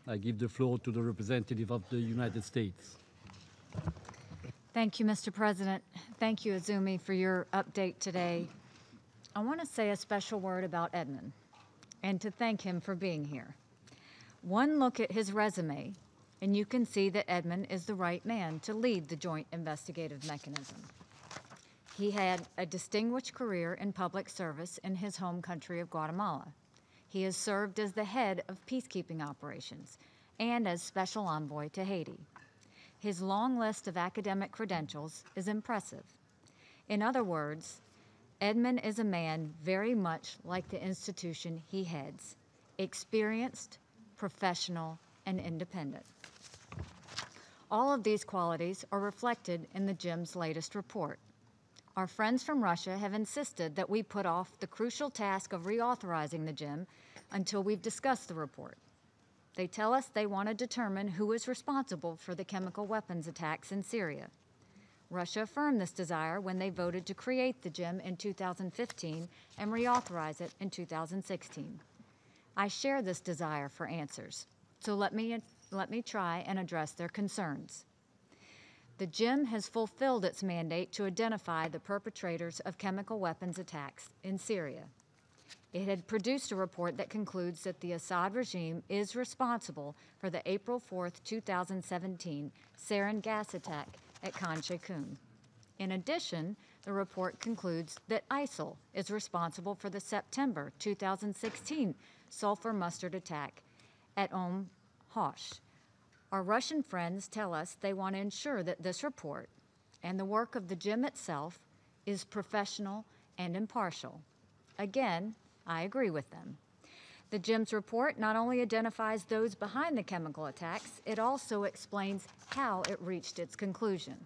I give the floor to the representative of the United States. Thank you, Mr. President. Thank you, Azumi, for your update today. I want to say a special word about Edmund and to thank him for being here. One look at his resume, and you can see that Edmund is the right man to lead the Joint Investigative Mechanism. He had a distinguished career in public service in his home country of Guatemala. He has served as the head of peacekeeping operations and as special envoy to Haiti. His long list of academic credentials is impressive. In other words, Edmund is a man very much like the institution he heads, experienced, professional, and independent. All of these qualities are reflected in the JIM's latest report. Our friends from Russia have insisted that we put off the crucial task of reauthorizing the JIM until we've discussed the report. They tell us they want to determine who is responsible for the chemical weapons attacks in Syria. Russia affirmed this desire when they voted to create the JIM in 2015 and reauthorize it in 2016. I share this desire for answers, so let me try and address their concerns. The JIM has fulfilled its mandate to identify the perpetrators of chemical weapons attacks in Syria. It had produced a report that concludes that the Assad regime is responsible for the April 4, 2017 sarin gas attack at Khan Sheikhoun. In addition, the report concludes that ISIL is responsible for the September 2016 sulfur mustard attack at Hosh. Our Russian friends tell us they want to ensure that this report and the work of the JIM itself is professional and impartial. Again, I agree with them. The JIM's report not only identifies those behind the chemical attacks, it also explains how it reached its conclusion.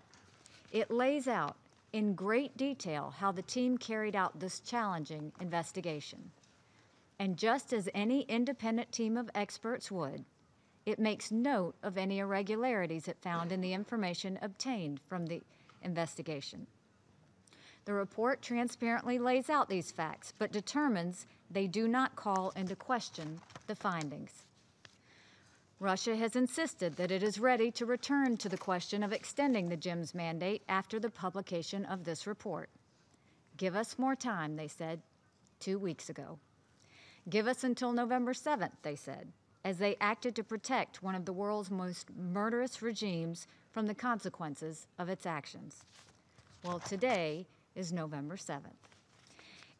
It lays out in great detail how the team carried out this challenging investigation. And just as any independent team of experts would, it makes note of any irregularities it found in the information obtained from the investigation. The report transparently lays out these facts, but determines they do not call into question the findings. Russia has insisted that it is ready to return to the question of extending the JIM's mandate after the publication of this report. Give us more time, they said 2 weeks ago. Give us until November 7th, they said, as they acted to protect one of the world's most murderous regimes from the consequences of its actions. Well, today is November 7th.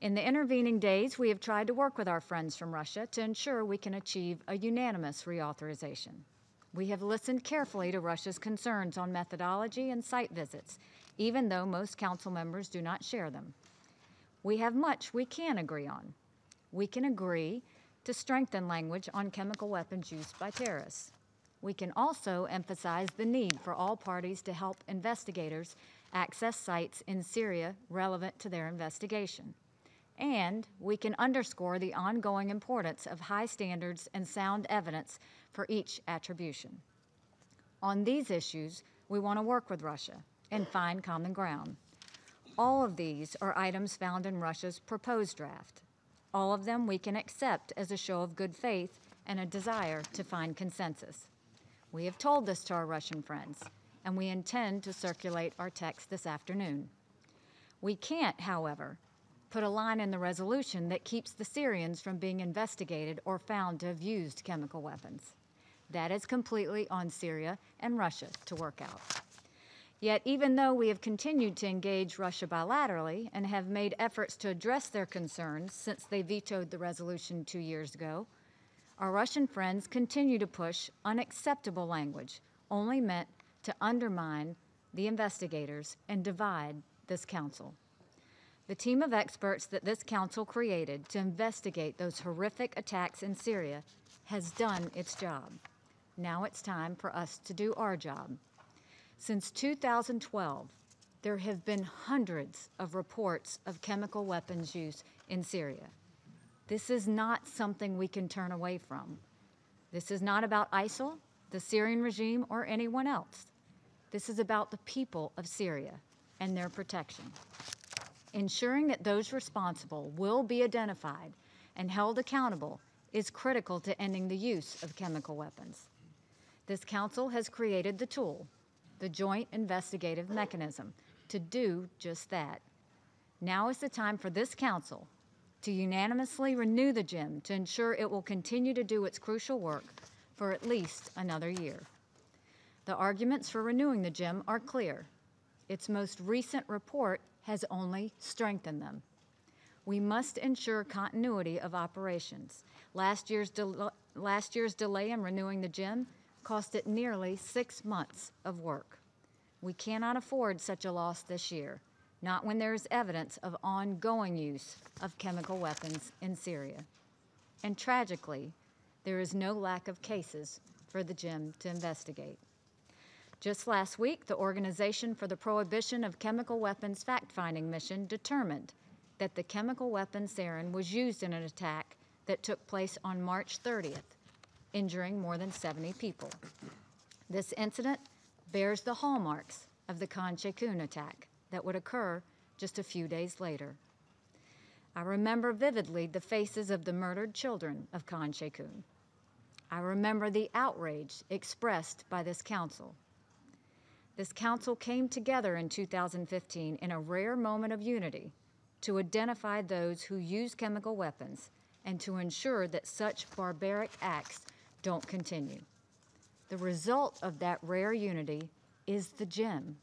In the intervening days, we have tried to work with our friends from Russia to ensure we can achieve a unanimous reauthorization. We have listened carefully to Russia's concerns on methodology and site visits, even though most council members do not share them. We have much we can agree on. We can agree to strengthen language on chemical weapons used by terrorists. We can also emphasize the need for all parties to help investigators access sites in Syria relevant to their investigation. And we can underscore the ongoing importance of high standards and sound evidence for each attribution. On these issues, we want to work with Russia and find common ground. All of these are items found in Russia's proposed draft. All of them we can accept as a show of good faith and a desire to find consensus. We have told this to our Russian friends, and we intend to circulate our text this afternoon. We can't, however, put a line in the resolution that keeps the Syrians from being investigated or found to have used chemical weapons. That is completely on Syria and Russia to work out. Yet, even though we have continued to engage Russia bilaterally and have made efforts to address their concerns since they vetoed the resolution 2 years ago, our Russian friends continue to push unacceptable language only meant to undermine the investigators and divide this council. The team of experts that this council created to investigate those horrific attacks in Syria has done its job. Now it's time for us to do our job. Since 2012, there have been hundreds of reports of chemical weapons use in Syria. This is not something we can turn away from. This is not about ISIL, the Syrian regime, or anyone else. This is about the people of Syria and their protection. Ensuring that those responsible will be identified and held accountable is critical to ending the use of chemical weapons. This council has created the tool, the Joint Investigative Mechanism, to do just that. Now is the time for this council to unanimously renew the JIM to ensure it will continue to do its crucial work for at least another year. The arguments for renewing the JIM are clear. Its most recent report has only strengthened them. We must ensure continuity of operations. Last year's delay in renewing the JIM cost it nearly 6 months of work. We cannot afford such a loss this year, not when there is evidence of ongoing use of chemical weapons in Syria. And tragically, there is no lack of cases for the JIM to investigate. Just last week, the Organization for the Prohibition of Chemical Weapons fact-finding mission determined that the chemical weapon sarin was used in an attack that took place on March 30th, injuring more than 70 people. This incident bears the hallmarks of the Khan Sheikhoun attack that would occur just a few days later. I remember vividly the faces of the murdered children of Khan Sheikhoun. I remember the outrage expressed by this council. This council came together in 2015 in a rare moment of unity to identify those who use chemical weapons and to ensure that such barbaric acts don't continue. The result of that rare unity is the JIM,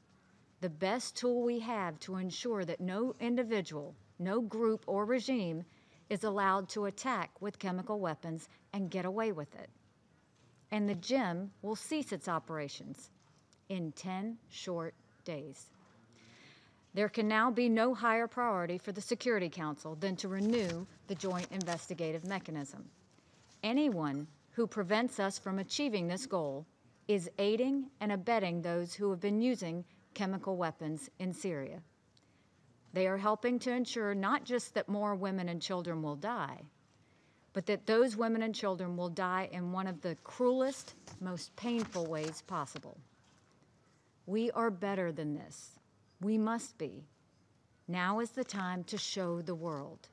the best tool we have to ensure that no individual, no group or regime is allowed to attack with chemical weapons and get away with it. And the JIM will cease its operations in 10 short days. There can now be no higher priority for the Security Council than to renew the Joint Investigative Mechanism. Anyone who prevents us from achieving this goal is aiding and abetting those who have been using chemical weapons in Syria. They are helping to ensure not just that more women and children will die, but that those women and children will die in one of the cruelest, most painful ways possible. We are better than this. We must be. Now is the time to show the world.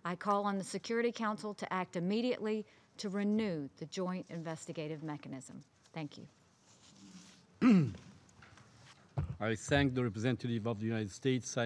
I call on the Security Council to act immediately to renew the Joint Investigative Mechanism. Thank you. I thank the representative of the United States.